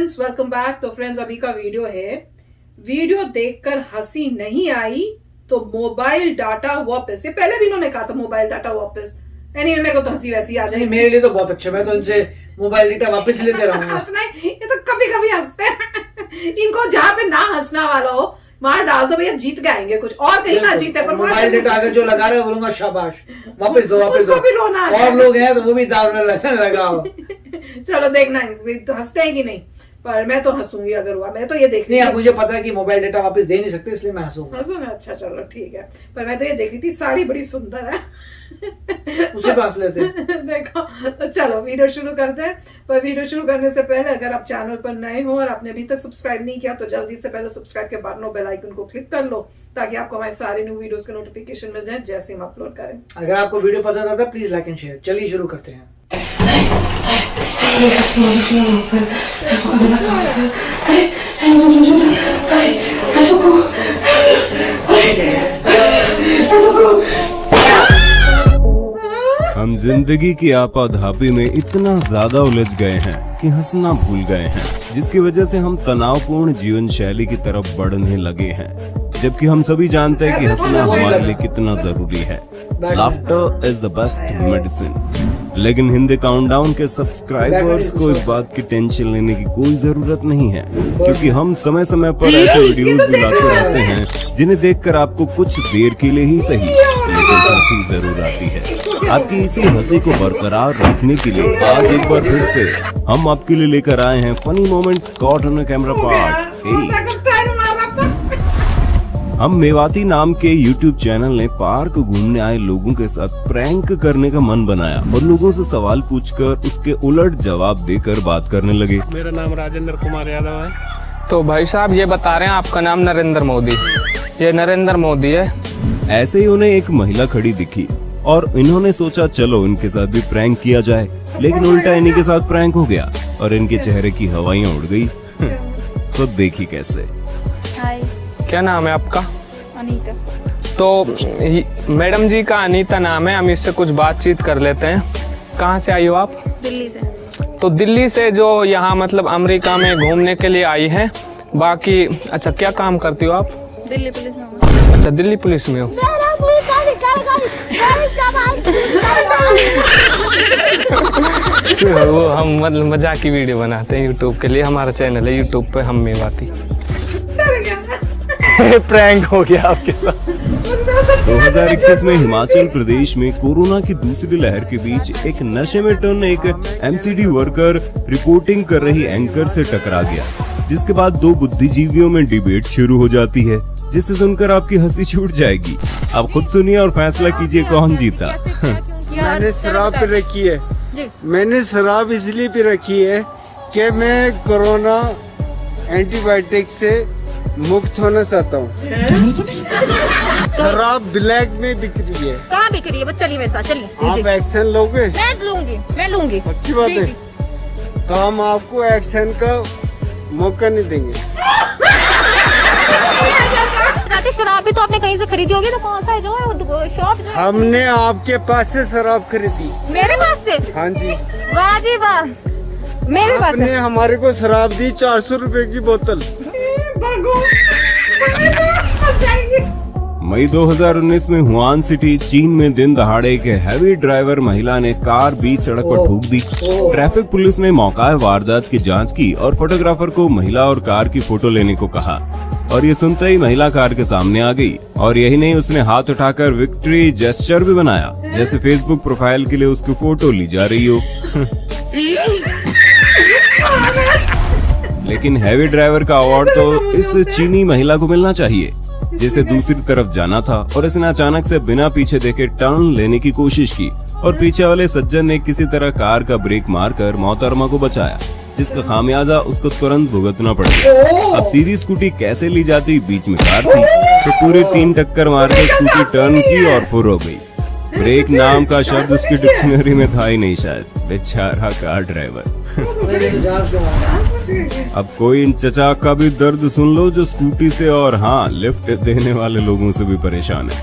Friends, welcome back. तो friends, अभी का वीडियो है, वीडियो देखकर हंसी नहीं आई तो मोबाइल डाटा वापस। ये पहले भी इन्होंने कहा था मोबाइल डाटा वापस। मेरे को तो हंसी वैसी आ जाएगी। मेरे लिए तो बहुत अच्छा, मैं तो इनसे मोबाइल डाटा वापस लेते रहूंगा। हंसना है, ये तो कभी कभी हंसते हैं। इनको जहाँ पे ना हंसना वाला हो वहां डाल दो भैया, जीत गएंगे कुछ और कहीं ना जीते। पर मोबाइल डाटा अगर जो लगा रहे हैं बोलूंगा शाबाश, वापस दो वापस उसको भी रोना है। और लोग हैं तो वो भी दाव लगाओ। चलो देखना तो हंसते हैं कि नहीं, पर मैं तो हंसूंगी अगर हुआ। मैं तो ये देख रही नहीं, अब मुझे पता है कि मोबाइल डाटा वापस दे नहीं सकते, इसलिए मैं हंसूंगा। अच्छा चलो ठीक है। पर मैं तो ये देख रही थी, साड़ी बड़ी सुंदर है। उसे पास लेते हैं। देखो, तो चलो वीडियो शुरू करते हैं। पर वीडियो शुरू करने से पहले अगर आप चैनल पर नए हो और आपने अभी तक सब्सक्राइब नहीं किया तो जल्दी से पहले सब्सक्राइब के बटन और बेल आइकन को क्लिक कर लो, ताकि आपको हमारे सारे न्यू वीडियोस के नोटिफिकेशन मिल जाए जैसे हम अपलोड करें। अगर आपको वीडियो पसंद आता है प्लीज लाइक एंड शेयर। चलिए शुरू करते हैं। हम जिंदगी की आपाधापी में इतना ज्यादा उलझ गए हैं कि हंसना भूल गए हैं, जिसकी वजह से हम तनावपूर्ण जीवन शैली की तरफ बढ़ने लगे हैं, जबकि हम सभी जानते हैं कि हंसना हमारे लिए कितना जरूरी है। Laughter is the best medicine. लेकिन हिंदी काउंटडाउन के सब्सक्राइबर्स को इस बात की टेंशन लेने की कोई जरूरत नहीं है, क्योंकि हम समय समय पर ऐसे वीडियोस भी लाते रहते हैं जिन्हें देखकर आपको कुछ देर के लिए ही सही लेकिन हंसी जरूर आती है। आपकी इसी हंसी को बरकरार रखने के लिए आज एक बार फिर से हम आपके लिए लेकर आए हैं funny moments caught on camera part 8। हम मेवाती नाम के YouTube चैनल ने पार्क घूमने आए लोगों के साथ प्रैंक करने का मन बनाया और लोगों से सवाल पूछकर उसके उलट जवाब देकर बात करने लगे। मेरा नाम राजेंद्र कुमार यादव है। तो भाई साहब ये बता रहे हैं आपका नाम नरेंद्र मोदी, ये नरेंद्र मोदी है। ऐसे ही उन्हें एक महिला खड़ी दिखी और इन्होंने सोचा चलो इनके साथ भी प्रैंक किया जाए, लेकिन उल्टा इन्हीं के साथ प्रैंक हो गया और इनके चेहरे की हवाइयाँ उड़ गई। खुद देखी कैसे। क्या नाम है आपका? अनीता। तो मैडम जी का अनीता नाम है, हम इससे कुछ बातचीत कर लेते हैं। कहाँ से आई हो आप? दिल्ली से। तो दिल्ली से जो यहाँ मतलब अमेरिका में घूमने के लिए आई हैं। बाकी अच्छा क्या काम करती हो आप? दिल्ली पुलिस में हूँ। अच्छा दिल्ली पुलिस में हो। वो हम मतलब मजाक की वीडियो बनाते हैं यूट्यूब के लिए, हमारा चैनल है यूट्यूब पे हम मेवाती। प्रैंक हो गया आपके साथ। 2021 में हिमाचल प्रदेश में कोरोना की दूसरी लहर के बीच एक नशे में टन एक एमसीडी वर्कर रिपोर्टिंग कर रही एंकर से टकरा गया, जिसके बाद दो बुद्धिजीवियों में डिबेट शुरू हो जाती है, जिसे सुनकर आपकी हंसी छूट जाएगी। आप खुद सुनिए और फैसला कीजिए कौन जीता। मैंने शराब पी रखी है। मैंने शराब इसलिए पी रखी है कि मैं कोरोना एंटीबायोटिक से मुक्त होना चाहता हूँ। शराब ब्लैक में बिक रही है। कहाँ बिक रही है? चलिए मेरे साथ चलिए। आप एक्शन लोगे? मैं लूंगी। पक्की बात है। तो हम आपको एक्शन का मौका नहीं देंगे। शराब भी तो आपने कहीं से खरीदी होगी, तो कौन सा है जो शॉप? हमने आपके पास से शराब खरीदी। मेरे पास से? हाँ जी। वाह जी वाह, मेरे पास आपने हमारे को शराब दी 400 रुपए की बोतल। मई 2019 में हुआन सिटी चीन में दिन दहाड़े एक हैवी ड्राइवर महिला ने कार बीच सड़क पर ठोक दी। ट्रैफिक पुलिस ने मौका वारदात की जांच की और फोटोग्राफर को महिला और कार की फोटो लेने को कहा, और ये सुनते ही महिला कार के सामने आ गई। और यही नहीं, उसने हाथ उठाकर विक्ट्री जेस्चर भी बनाया, जैसे फेसबुक प्रोफाइल के लिए उसकी फोटो ली जा रही हो। लेकिन हैवी ड्राइवर का अवार्ड तो इस चीनी महिला को मिलना चाहिए, जिसे दूसरी तरफ जाना था और इसने अचानक से बिना पीछे देखे टर्न लेने की कोशिश की और पीछे वाले सज्जन ने किसी तरह कार का ब्रेक मारकर मोहतरमा को बचाया, जिसका खामियाजा उसको तुरंत भुगतना पड़ गया। अब सीधी स्कूटी कैसे ली जाती, बीच में कार थी, तो पूरी 3 टक्कर मारकर स्कूटी टर्न की और फुर हो गई। ब्रेक नाम का शब्द उसकी डिक्शनरी में था ही नहीं शायद। बेचारा कार ड्राइवर। अब कोई इन चचा का भी दर्द सुन लो जो स्कूटी से और हाँ लिफ्ट देने वाले लोगों से भी परेशान है।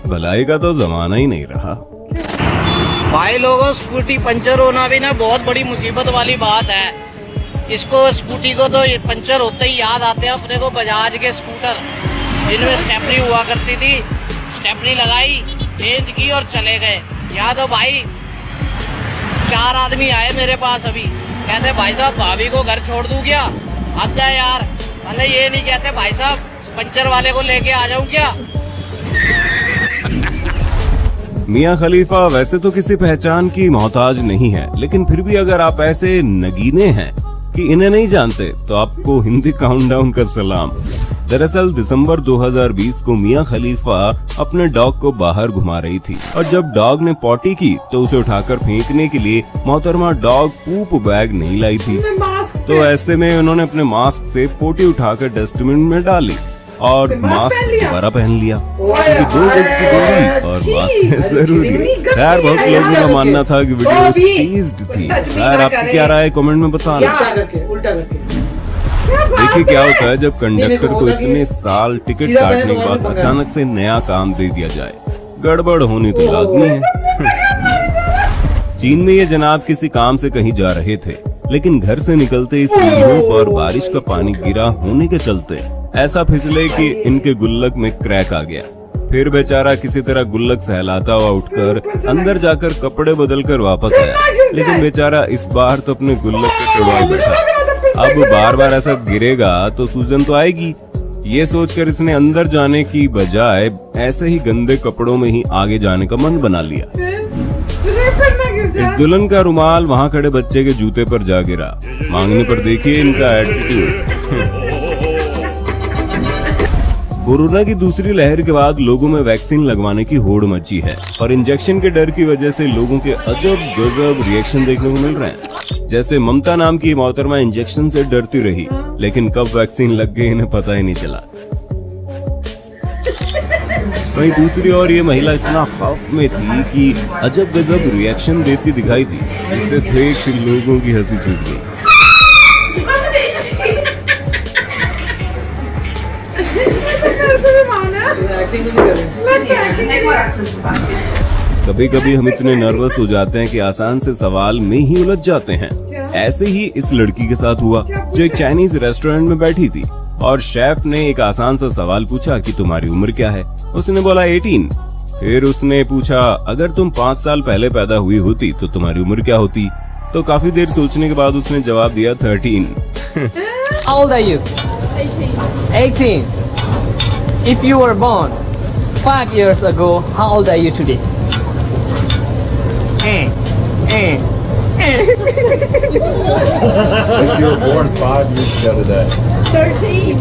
भलाई का तो जमाना ही नहीं रहा। भाई लोगों, स्कूटी पंचर होना भी ना बहुत बड़ी मुसीबत वाली बात है। इसको स्कूटी को तो ये पंचर होते ही याद आते हैं अपने को बजाज के स्कूटर, जिनमें स्टेपनी हुआ करती थी। स्टेपनी लगाई, चेंज की और चले गए। याद हो भाई, 4 आदमी आए मेरे पास अभी, कहते भाई साहब भाभी को घर छोड़ दूं क्या? हद जाए यार। भले ये नहीं कहते भाई साहब पंचर वाले को लेके आ जाऊं क्या? मियां खलीफा वैसे तो किसी पहचान की मोहताज नहीं है, लेकिन फिर भी अगर आप ऐसे नगीने हैं कि इन्हें नहीं जानते तो आपको हिंदी काउंटडाउन का सलाम। दरअसल दिसंबर 2020 को मियां खलीफा अपने डॉग को बाहर घुमा रही थी और जब डॉग ने पॉटी की तो उसे उठाकर फेंकने के लिए मोहतरमा डॉग पूप बैग नहीं लाई थी। तो ऐसे में उन्होंने अपने मास्क से पोटी उठाकर डस्टबिन में डाली और मास्क दोबारा पहन लिया, क्योंकि 2 गज की दूरी और मास्क है जरूरी। खैर बहुत लोगों का मानना था कि वीडियो स्टीज्ड थी। खैर आपकी क्या राय है कमेंट में बताना। उल्टा करके देखिए क्या होता है जब कंडक्टर को इतने साल टिकट काटने के बाद अचानक से नया काम दे दिया जाए, गड़बड़ होनी तो लाजमी है। चीन में ये जनाब किसी काम से कहीं जा रहे थे, लेकिन घर से निकलते ही सीढ़ियों पर बारिश का पानी गिरा होने के चलते ऐसा फिसले कि इनके गुल्लक में क्रैक आ गया। फिर बेचारा किसी तरह गुल्लक सहलाता हुआ उठकर अंदर जाकर कपड़े बदलकर वापस आया, लेकिन बेचारा इस बार तो अपने गुल्लक पे टुड़वा बैठा। अब बार बार ऐसा गिरेगा तो सूजन तो आएगी। ये सोचकर इसने अंदर जाने की बजाय ऐसे ही गंदे कपड़ों में ही आगे जाने का मन बना लिया। इस दुल्हन का रुमाल वहाँ खड़े बच्चे के जूते पर जा गिरा। मांगने पर देखिए इनका एटीट्यूड। कोरोना की दूसरी लहर के बाद लोगों में वैक्सीन लगवाने की होड़ मची है और इंजेक्शन के डर की वजह से लोगों के अजब गजब रिएक्शन देखने को मिल रहे हैं। जैसे ममता नाम की मोहतरमा इंजेक्शन से डरती रही, लेकिन कब वैक्सीन लग गई इन्हें पता ही नहीं चला। वहीं दूसरी ओर ये महिला इतना खौफ में थी कि अजब गजब रिएक्शन देती दिखाई दी, जिससे देख के लोगों की हंसी छूट गई। कभी कभी हम इतने नर्वस हो जाते हैं कि आसान से सवाल में ही उलझ जाते हैं। ऐसे ही इस लड़की के साथ हुआ जो एक चाइनीज रेस्टोरेंट में बैठी थी और शेफ ने एक आसान सा सवाल पूछा कि तुम्हारी उम्र क्या है। उसने बोला 18। फिर उसने पूछा अगर तुम 5 साल पहले पैदा हुई होती तो तुम्हारी उम्र क्या होती। तो काफी देर सोचने के बाद उसने जवाब दिया 13। How old are you? 18. If you were born 5 years ago, how old are you today? If you were born 5 years ago today. 13.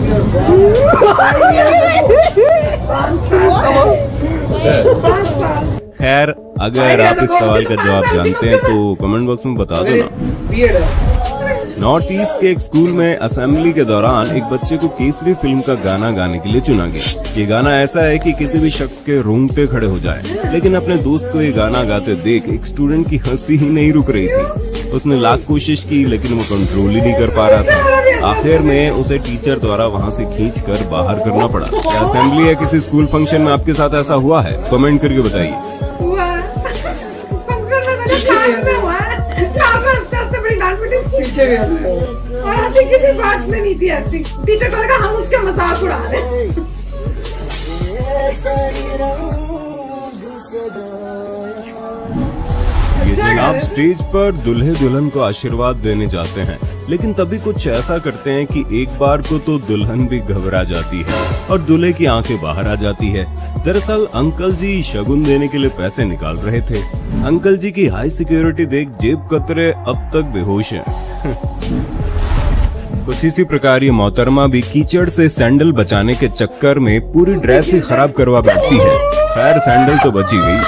खैर अगर आप इस सवाल का जवाब जानते हैं तो कमेंट बॉक्स में बता दो ना। नॉर्थ ईस्ट के एक स्कूल में असेंबली के दौरान एक बच्चे को केसरी फिल्म का गाना गाने के लिए चुना गया। ये गाना ऐसा है कि किसी भी शख्स के रोंगटे खड़े हो जाए, लेकिन अपने दोस्त को ये गाना गाते देख एक स्टूडेंट की हंसी ही नहीं रुक रही थी। उसने लाख कोशिश की लेकिन वो कंट्रोल ही नहीं कर पा रहा था। आखिर में उसे टीचर द्वारा वहाँ से खींच कर बाहर करना पड़ा। क्या असेंबली या किसी स्कूल फंक्शन में आपके साथ ऐसा हुआ है? कमेंट करके बताइए। पीछे भी और ऐसी किसी बात में नहीं थी। ऐसी टीचर को लगा हम उसके मजाक उड़ा रहे हैं। ये जनाब स्टेज पर दूल्हे दुल्हन को आशीर्वाद देने जाते हैं, लेकिन तभी कुछ ऐसा करते हैं कि एक बार को तो दुल्हन भी घबरा जाती है और दूल्हे की आंखें बाहर आ जाती है। दरअसल अंकल जी शगुन देने के लिए पैसे निकाल रहे थे। अंकल जी की हाई सिक्योरिटी देख जेब कतरे अब तक बेहोश हैं। कुछ इसी प्रकार ये मोहतरमा भी कीचड़ से सैंडल बचाने के चक्कर में पूरी ड्रेस ही खराब करवा बैठती है। खैर सैंडल तो बची गई।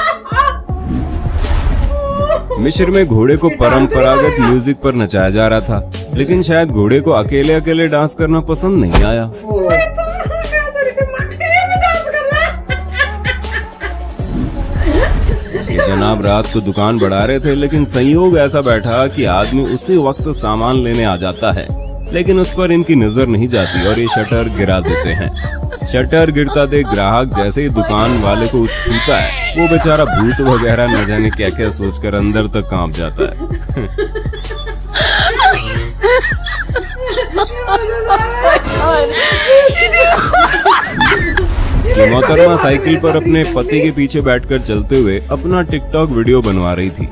मिस्र में घोड़े को परंपरागत म्यूजिक पर नचाया जा रहा था, लेकिन शायद घोड़े को अकेले अकेले डांस करना पसंद नहीं आया। ये जनाब रात को दुकान बढ़ा रहे थे, लेकिन संयोग ऐसा बैठा कि आदमी उसी वक्त सामान लेने आ जाता है, लेकिन उस पर इनकी नजर नहीं जाती और ये शटर गिरा देते हैं। शटर गिरता देख ग्राहक जैसे ही दुकान वाले को छूता है, वो बेचारा भूत वगैरह न जाने क्या क्या सोचकर अंदर तक कांप जाता है। कि मोहतरमा साइकिल पर अपने पति के पीछे बैठकर चलते हुए अपना टिकटॉक वीडियो बनवा रही थी,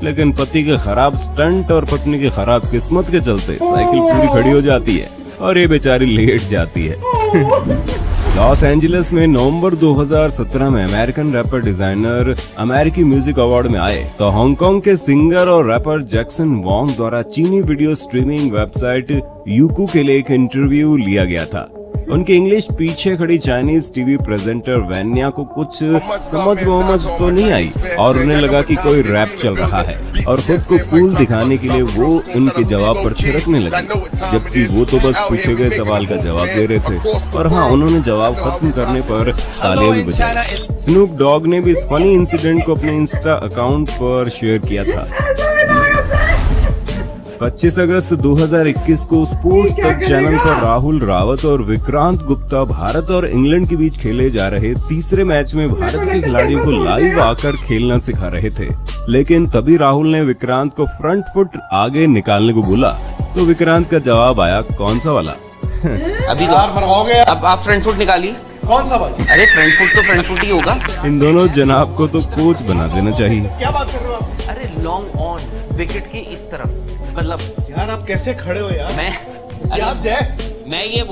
लेकिन पति के खराब स्टंट और पत्नी की खराब किस्मत के चलते साइकिल पूरी खड़ी हो जाती है और ये बेचारी लेट जाती है। लॉस एंजलिस में नवंबर 2017 में अमेरिकन रैपर डिजाइनर अमेरिकी म्यूजिक अवार्ड में आए तो हांगकांग के सिंगर और रैपर जैक्सन वोंग द्वारा चीनी वीडियो स्ट्रीमिंग वेबसाइट यूकू के लिए एक इंटरव्यू लिया गया था। उनकी इंग्लिश पीछे खड़ी चाइनीज टीवी प्रेजेंटर वैन्या को कुछ समझ तो नहीं आई और उन्हें लगा कि कोई रैप चल रहा है और खुद को कूल दिखाने के लिए वो उनके जवाब पर थिरकने लगी, जबकि वो तो बस पूछे गए सवाल का जवाब दे रहे थे। और हाँ, उन्होंने जवाब खत्म करने पर तालियां भी बजाई। स्नूप डॉग ने भी इस फनी इंसिडेंट को अपने इंस्टा अकाउंट पर शेयर किया था। 25 अगस्त 2021 को स्पोर्ट्स तक चैनल पर राहुल रावत और विक्रांत गुप्ता भारत और इंग्लैंड के बीच खेले जा रहे तीसरे मैच में भारत के खिलाड़ियों को लाइव आकर खेलना सिखा रहे थे, लेकिन तभी राहुल ने विक्रांत को फ्रंट फुट आगे निकालने को बोला तो विक्रांत का जवाब आया, कौन सा वाला? अभी अब आप फ्रंट फुट निकाली, कौन सा वाला? अरे फ्रंट फुट तो फ्रंट फुट ही होगा। इन दोनों जनाब को तो कोच बना देना चाहिए। क्या बात कर रहे हो आप? अरे लॉन्ग ऑन विकेट के इस तरफ, मतलब यार आप कैसे खड़े हो यार? मैं ये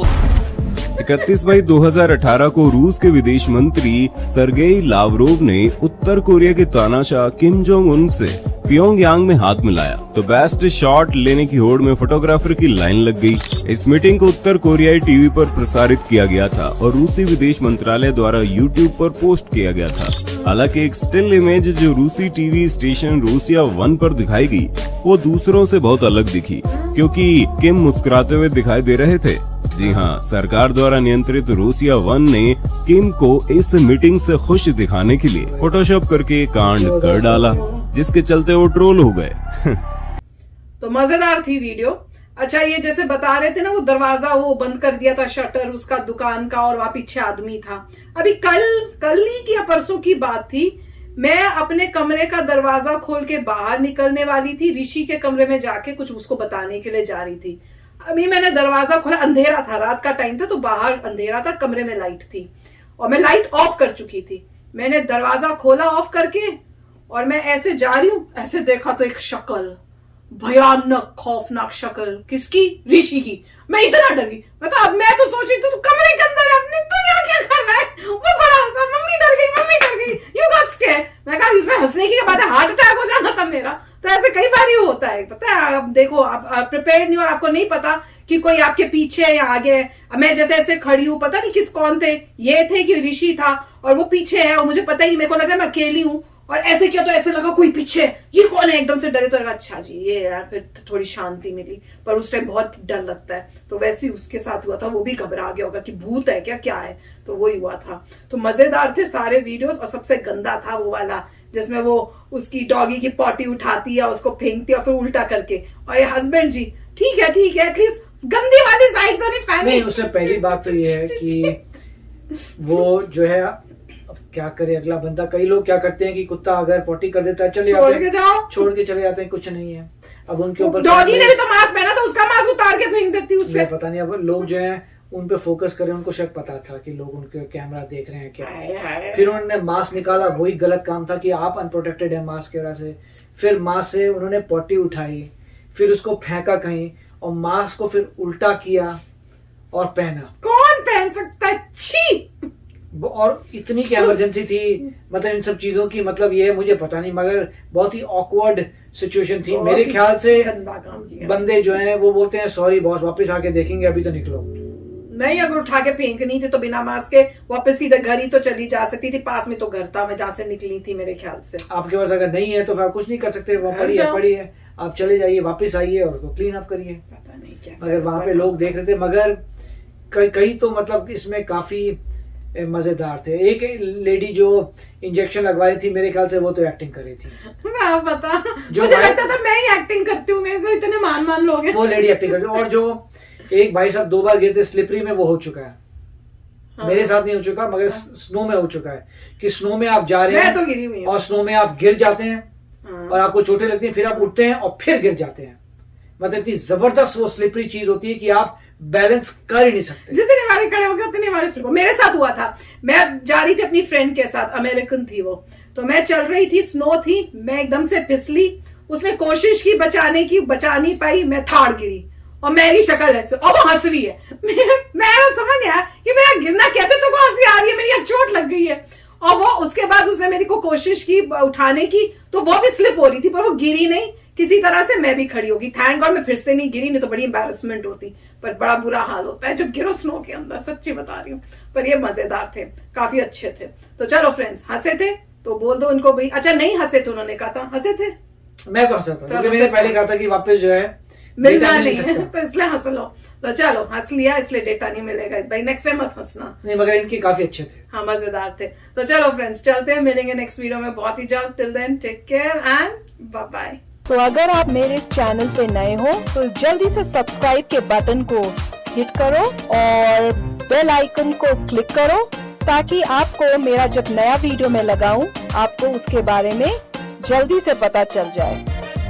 31 मई 2018 को रूस के विदेश मंत्री सर्गेई लावरोव ने उत्तर कोरिया के तानाशाह किम जोंग उन से प्योंगयांग में हाथ मिलाया तो बेस्ट शॉट लेने की होड़ में फोटोग्राफर की लाइन लग गई। इस मीटिंग को उत्तर कोरियाई टीवी पर प्रसारित किया गया था और रूसी विदेश मंत्रालय द्वारा यूट्यूब पर पोस्ट किया गया था। हालांकि एक स्टिल इमेज जो रूसी टीवी स्टेशन रूसिया 1 पर दिखाई गई वो दूसरों से बहुत अलग दिखी, क्योंकि किम मुस्कुराते हुए दिखाई दे रहे थे। जी हाँ, सरकार द्वारा नियंत्रित रूसिया 1 ने किम को इस मीटिंग से खुश दिखाने के लिए फोटोशॉप करके कांड कर डाला, जिसके चलते वो ट्रोल हो गए। तो मजेदार थी वीडियो। अच्छा, ये जैसे बता रहे थे ना, वो दरवाजा वो बंद कर दिया था, शटर उसका दुकान का, और वहां पीछे आदमी था। अभी कल नहीं कि परसों की बात थी, मैं अपने कमरे का दरवाजा खोल के बाहर निकलने वाली थी, ऋषि के कमरे में जाके कुछ उसको बताने के लिए जा रही थी। अभी मैंने दरवाजा खोला, अंधेरा था, रात का टाइम था, तो बाहर अंधेरा था, कमरे में लाइट थी और मैं लाइट ऑफ कर चुकी थी। मैंने दरवाजा खोला ऑफ करके और मैं ऐसे जा रही हूँ, ऐसे देखा तो एक शक्ल, भयानक खौफनाक शक्ल, किसकी? ऋषि की। मैं इतना डर गई, मैं कहा अब मैं तो सोच रही थी तू कमरे के अंदर अपनी, तू क्या कर रहा है? वो बड़ा हंसा, मम्मी डर गई, यू गॉट स्कैर्ड। मैं कहा इसमें हंसने की बात है, हार्ट अटैक हो जाना था मेरा। तो ऐसे कई बार ही होता है, पता है। आप देखो, आप प्रिपेयर्ड नहीं और आपको नहीं पता कि कोई आपके पीछे है या आगे है। मैं जैसे ऐसे खड़ी हूँ, पता नहीं कौन थे, ये थे कि ऋषि था और वो पीछे है और मुझे पता ही नहीं, मेरे को लगा मैं अकेली हूँ और ऐसे किया तो ऐसे लगा कोई पीछे, ये कौन है? एकदम से डरे तो लगा अच्छा जी ये यार, फिर थोड़ी शांति मिली, पर उस टाइम बहुत डर लगता है। तो वैसे ही उसके साथ हुआ था, वो भी घबरा गया होगा कि भूत है क्या है, तो वो ही हुआ था। तो मजेदार थे सारे वीडियोस और सबसे गंदा था वो वाला जिसमें वो उसकी डॉगी की पॉटी उठाती है, उसको फेंकती है और फिर उल्टा करके, और ये हस्बैंड जी ठीक है एटलीस्ट गंदी वाली साइड से नहीं पहनी। नहीं, उससे पहली बात तो ये है कि वो जो है अब क्या करे अगला बंदा। कई लोग क्या करते हैं कि कुत्ता अगर पोटी कर देता है छोड़ के चले जाते हैं, कुछ नहीं है। अब उनके ऊपर डॉगी ने भी तो मास्क पहना था, उसका मास्क उतार के फेंक देती उससे। पता नहीं, अब लोग जो है उन पे फोकस करें, उनको शक पता था कि लोग उनके कैमरा देख रहे हैं क्या। फिर उन्होंने मास्क निकाला, वही गलत काम था कि आप अनप्रोटेक्टेड है मास्क की वजह से। फिर मास्क से उन्होंने पॉटी उठाई, फिर उसको फेंका कहीं और मास्क को फिर उल्टा किया और पहना। कौन पहन सकता है? छी! और इतनी क्या इमरजेंसी थी, मतलब इन सब चीजों की, मतलब ये मुझे पता नहीं, मगर बहुत ही ऑकवर्ड सिचुएशन थी। मेरे ख्याल से बंदे जो हैं वो बोलते हैं सॉरी बॉस, वापस आके देखेंगे, अभी तो निकलो। नहीं, अगर उठा के फेंकनी थी तो बिना मास्क के वापस सीधे घर ही तो चली जा सकती थी, पास में तो घर था मैं जहाँ से निकली थी मेरे ख्याल से। आपके पास अगर नहीं है तो फिर आप कुछ नहीं कर सकते, वो पड़ी है, आप चले जाइए, वापस आइए और उसको क्लीन अप करिए। पता नहीं क्या, मगर वहां पे लोग देख रहे थे, मगर कई तो मतलब इसमें काफी मजेदार थे। एक लेडी जो इंजेक्शन लगवा रही थी, मेरे ख्याल से वो तो एक्टिंग कर रही थी। पता मुझे लगता था मैं ही एक्टिंग करती हूँ, मेरे तो इतने मान लोग हैं। वो लेडी एक्टिंग कर रही थी। और जो एक भाई साहब 2 बार गिरे थे स्लिपरी में, वो हो चुका है। हाँ। मेरे साथ नहीं हो चुका, मगर स्नो में हो चुका है कि स्नो में आप जा रहे हैं तो गिरी हुई और स्नो में आप गिर जाते हैं। हाँ। और आपको चोटें लगती हैं, फिर आप उठते हैं और फिर गिर जाते हैं। मतलब इतनी जबरदस्त वो स्लिपरी चीज होती है कि आप बैलेंस कर ही नहीं सकते। जितने बारे खड़े हो गए उतने बारे स्लिप। मेरे साथ हुआ था, मैं जा रही थी अपनी फ्रेंड के साथ, अमेरिकन थी वो, तो मैं चल रही थी, स्नो थी, मैं एकदम से फिसली, उसने कोशिश की बचाने की, बचा नहीं पाई, मैं थाड़ गिरी और मेरी शक्ल ऐसे, और वो हंस रही है। मैं समझ गया कि मेरा गिरना कैसे, तो को हंसी आ रही है, मेरी यहाँ चोट लग गई है। और वो उसके बाद उसने मेरी को कोशिश की उठाने की, तो वो भी स्लिप हो रही थी, पर वो गिरी नहीं, किसी तरह से मैं भी खड़ी होगी। थैंक गॉड मैं फिर से नहीं गिरी, नहीं तो बड़ी एम्बैरेसमेंट होती। पर बड़ा बुरा हाल होता है जब गिरो स्नो के अंदर, सच्ची बता रही हूँ। पर ये मजेदार थे, काफी अच्छे थे। तो चलो फ्रेंड्स, हंसे थे तो बोल दो उनको भाई। अच्छा नहीं हंसे थे, उन्होंने कहा था हंसे थे, मैं तो हंसा था क्योंकि मैंने पहले कहा था कि वापस जो है मिलना नहीं है, तो इसलिए हंस लो। तो चलो हंस लिया, इसलिए डेटा नहीं मिलेगा इस भाई, नेक्स्ट टाइम मत हंसना। नहीं, मगर इनके काफी अच्छे थे, हाँ मजेदार थे। तो चलो फ्रेंड्स, चलते हैं, मिलेंगे नेक्स्ट वीडियो में बहुत ही जल्द। Till then take care and bye bye. तो अगर आप मेरे इस चैनल पे नए हो तो जल्दी से सब्सक्राइब के बटन को हिट करो और बेल आइकन को क्लिक करो, ताकि आपको मेरा जब नया वीडियो मैं लगाऊं आपको उसके बारे में जल्दी से पता चल जाए।